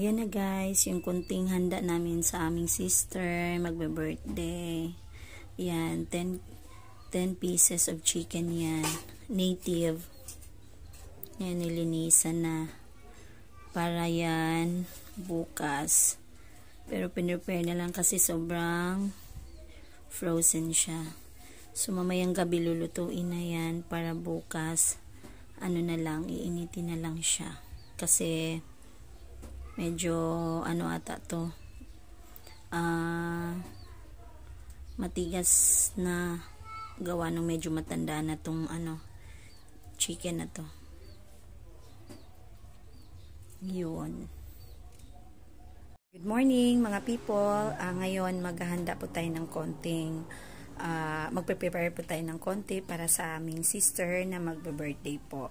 Ayan na guys, yung kunting handa namin sa aming sister, magbe-birthday. Yan, 10 pieces of chicken yan. Native. Yan, nilinisan na. Para yan, bukas. Pero pinrepare na lang kasi sobrang frozen siya. So, mamayang gabi lulutuin na yan para bukas. Ano na lang, iinitin na lang siya. Kasi, medyo ano ata to matigas na gawa ng medyo matanda na tong chicken na to. Yun. Good morning mga people. Ngayon maghahanda po tayo ng konting magpe-prepare po tayo ng konti para sa aming sister na magbe-birthday po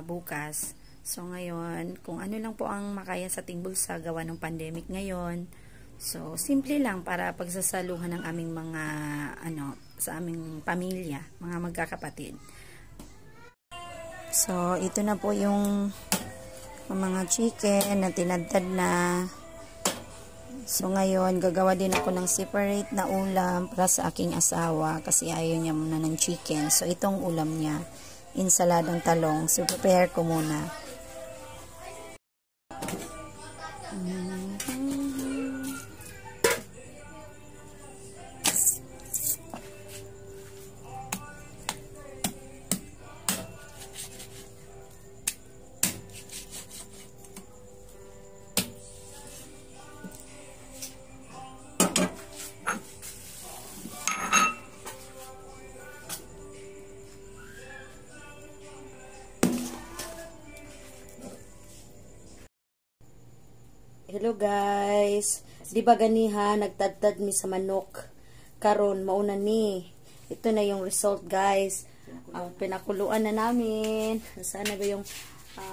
bukas. So, ngayon, kung ano lang po ang makaya sa ating bulsa, gawa ng pandemic ngayon. So, simple lang para pagsasaluhan ng aming mga, sa aming pamilya, mga magkakapatid. So, ito na po yung mga chicken na tinadtad na. So, ngayon, gagawa din ako ng separate na ulam para sa aking asawa kasi ayaw niya muna ng chicken. So, itong ulam niya, insaladang talong. So, prepare ko muna. Hello guys, di ba ganiha nagtadtad mi sa manok karon mauna ni. Ito na yung result guys. Pinakuluan na namin. Sana ba yung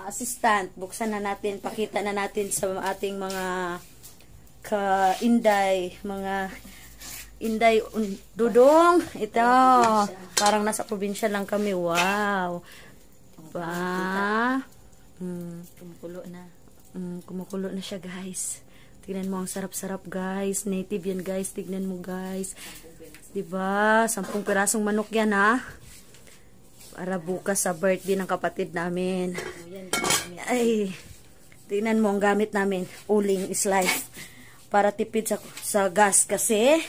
assistant, buksan na natin, pakita na natin sa ating mga ka-inday, mga inday dudong. Ito, parang nasa probinsya lang kami. Wow. Ba? Kumukulo na. Kumukulo na siya guys. Tignan mo ang sarap-sarap guys. Native yan guys. Tignan mo guys. Diba? 10 pirasong manok yan ha. Para bukas sa birthday ng kapatid namin. Ay. Tignan mo ang gamit namin. Uling is life. Para tipid sa gas. Kasi,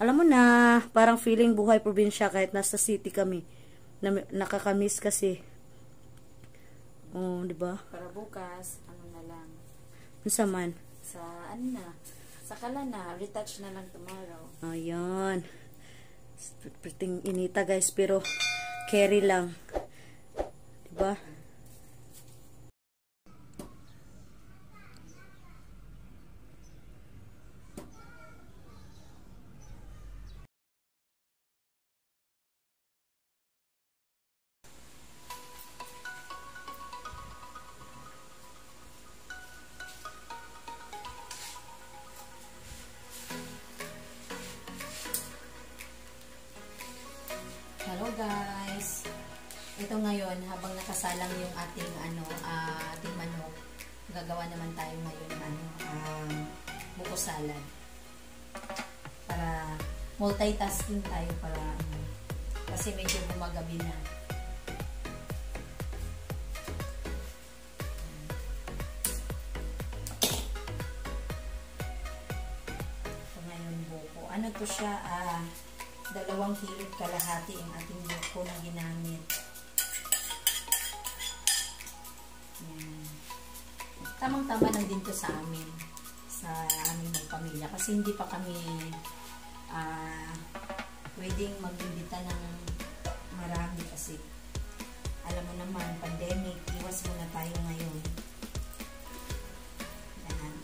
alam mo na, parang feeling buhay probinsya kahit nasa city kami. Nakakamiss kasi. Oh, diba? Para bukas, sa man? Sa sa Kalana, retouch na lang tomorrow. Ayan. Pretty inita guys, pero carry lang. Diba? Hello guys. Ito ngayon habang nakasalang yung ating ating manok, gagawa naman tayo ngayon buko salad. Para multitasking tayo para kasi medyo gumagabi na. So ngayon buko. Ano to siya? 2 kilog kalahati ang ating buko na ginamit. Yan. Tamang-tama lang din to sa amin. Sa aming pamilya. Kasi hindi pa kami pwedeng mag-imbita ng marami kasi alam mo naman, pandemic, iwas muna tayo ngayon. Yan.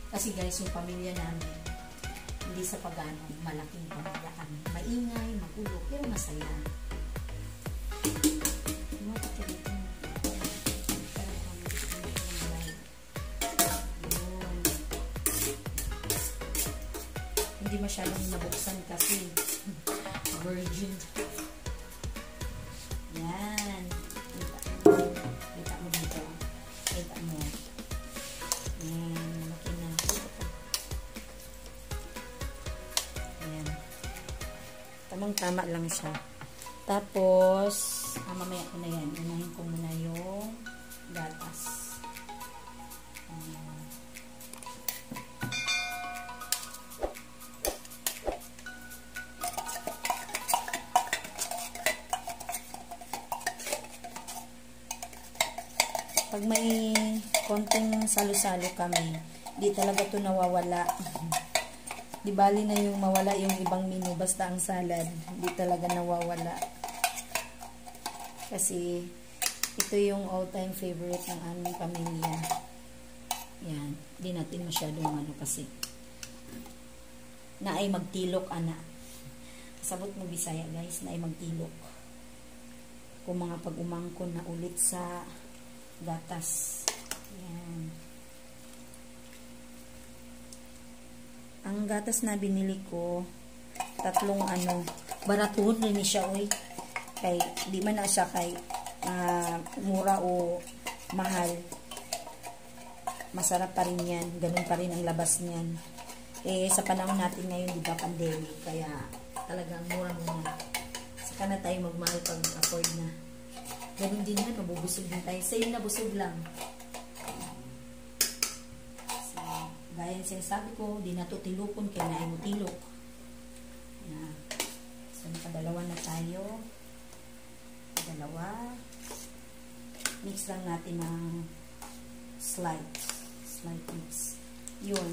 Kasi guys, yung pamilya namin, hindi sa pagano, malaking pamilya kami. Maingay, magulo, pero masaya. Hindi masyadong nabuksan kasi virgin. Yan. Kita mo dito. Kita mo. Tamang-tama lang siya. Tapos, mamaya ko na yan. Unahin ko muna yung gatas. Pag may konting salo-salo kami, di talaga to nawawala. Di bali na yung mawala yung ibang menu, basta ang salad, di talaga nawawala. Kasi, ito yung all-time favorite ng aming pamilya. Yan, di natin masyadong ano kasi. Na ay magtilok, ana. Sabot mo Bisaya, guys, na ay magtilok. Kung mga pag-umangkon na ulit sa gatas. Yan. Ang gatas na binili ko, tatlong ano, baratuhon rin siya, oy. Kay, di man na siya kay mura o mahal. Masarap pa rin yan. Ganun pa rin ang labas niyan. Eh, sa panahon natin ngayon, di ba, pandemic, kaya talagang mura-mura. Saka na tayo magmahal pag afford na. Ganun din yan, mabubusog din tayo. Same na busog lang. So, gaya ng sinasabi ko, di na ito tilukon, kaya na ay mo tilok. Yan. So, nakadalawa na tayo. Dalawa. Mix lang natin ng slide mix. Yun.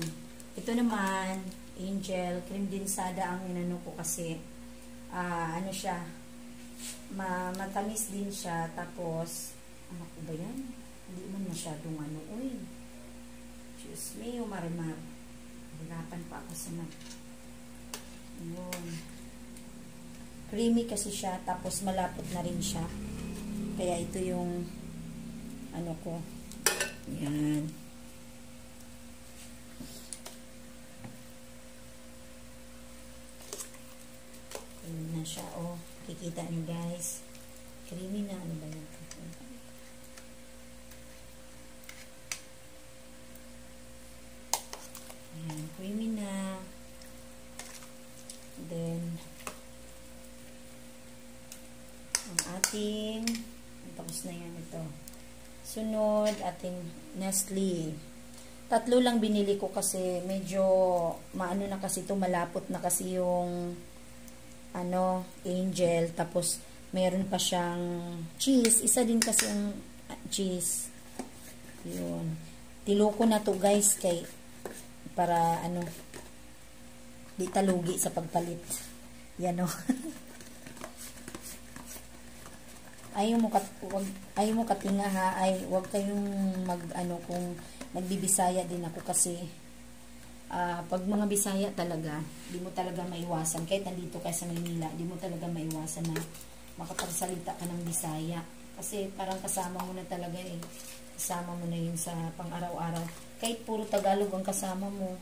Ito naman, Angel, cream densada ang inano ko kasi, ano siya, matamis din siya, tapos, ano ko ba yan? Hindi man masyadong ano, uy. Excuse me, umarimar. Hirapan pa ako sa mag. Yun. Creamy kasi siya, tapos malapot na rin siya. Kaya ito yung, ano ko. Yan. Creamy na siya, oh. Kikita niyo guys. Creamy na, ano ba yan? Ayan, creamy na. Then, ang ating, tapos na yan ito. Sunod, ating Nestle. Tatlo lang binili ko kasi medyo, maano na kasi ito, malapot na kasi yung, ano, Angel. Tapos, mayroon pa siyang cheese. Isa din kasi ang cheese. Yun. Tiloko na to guys, kay, para, ano, di talugi sa pagpalit. Yan o. Ayaw mo katinga ha, ay wag kayong mag ano kung nagbibisaya din ako kasi pag mga Bisaya talaga, di mo talaga maiwasan kahit nandito ka sa Manila, di mo talaga maiwasan na makapagsalita ka ng Bisaya kasi parang kasama mo na talaga eh. Kasama mo na yun sa pang-araw-araw. Kahit puro Tagalog ang kasama mo,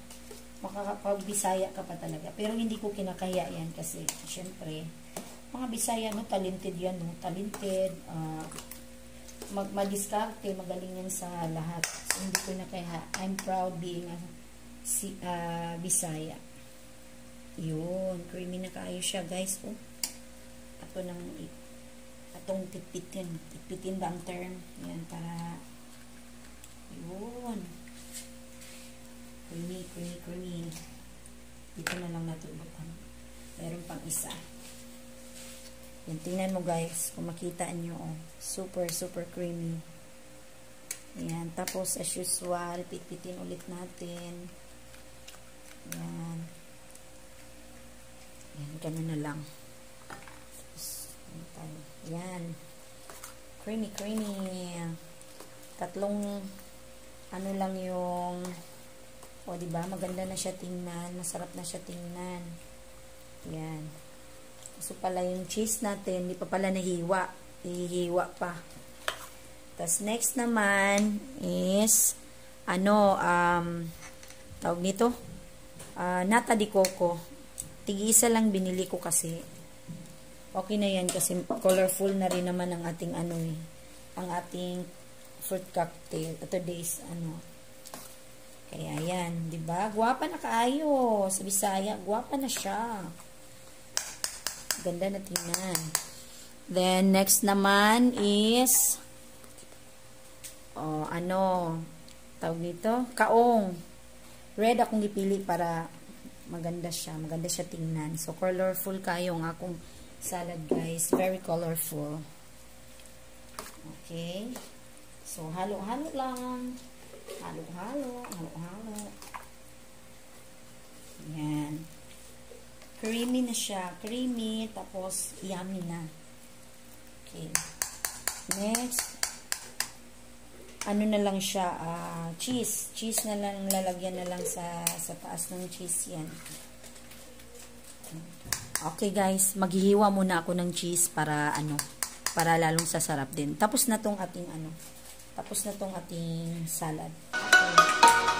makakapag-Bisaya ka pa talaga. Pero hindi ko kinakaya yan kasi syempre mga Bisaya, no, talented yan, no, talented, madiskarte, magaling yan sa lahat. So, hindi ko na kaya, I'm proud being a Bisaya. Yun, creamy na kayo siya, guys, oh. Atong pitpitin ba ang term? Yan, para, yun, creamy. Dito na lang natulukan. Meron pang isa. Yan, tingnan mo guys, kung makita nyo, oh, super creamy. Yan, tapos as usual, pitpitin ulit natin. Yan. Yan, ganun na lang. Tapos, yan. Creamy. Tatlong, ano lang yung, o diba, maganda na siya tingnan, masarap na siya tingnan. Yan. So pala yung cheese natin, hindi pa pala nahiwa. Ihiwa pa. Tapos next naman is tawag nito? Nata de coco. Tig-isa lang binili ko kasi. Okay na yan kasi colorful na rin naman ang ating ang ating fruit cocktail. Today's Kaya yan, 'di ba? Gwapa na kaayo sa Bisaya, gwapa na siya. Ganda na tingnan. Then, next naman is, tawag nito? Kaong. Red akong ipili para maganda siya. Maganda siya tingnan. So, colorful kayo ng akong salad, guys. Very colorful. Okay. So, halo-halo lang. Halo-halo. Halo-halo. Yan. Creamy na siya. Creamy. Tapos, yummy na. Okay. Next. Ano na lang siya, cheese. Cheese na lang, lalagyan na lang sa taas ng cheese yan. Okay guys, maghihiwa muna ako ng cheese para lalong sasarap din. Tapos na tong ating salad. Okay.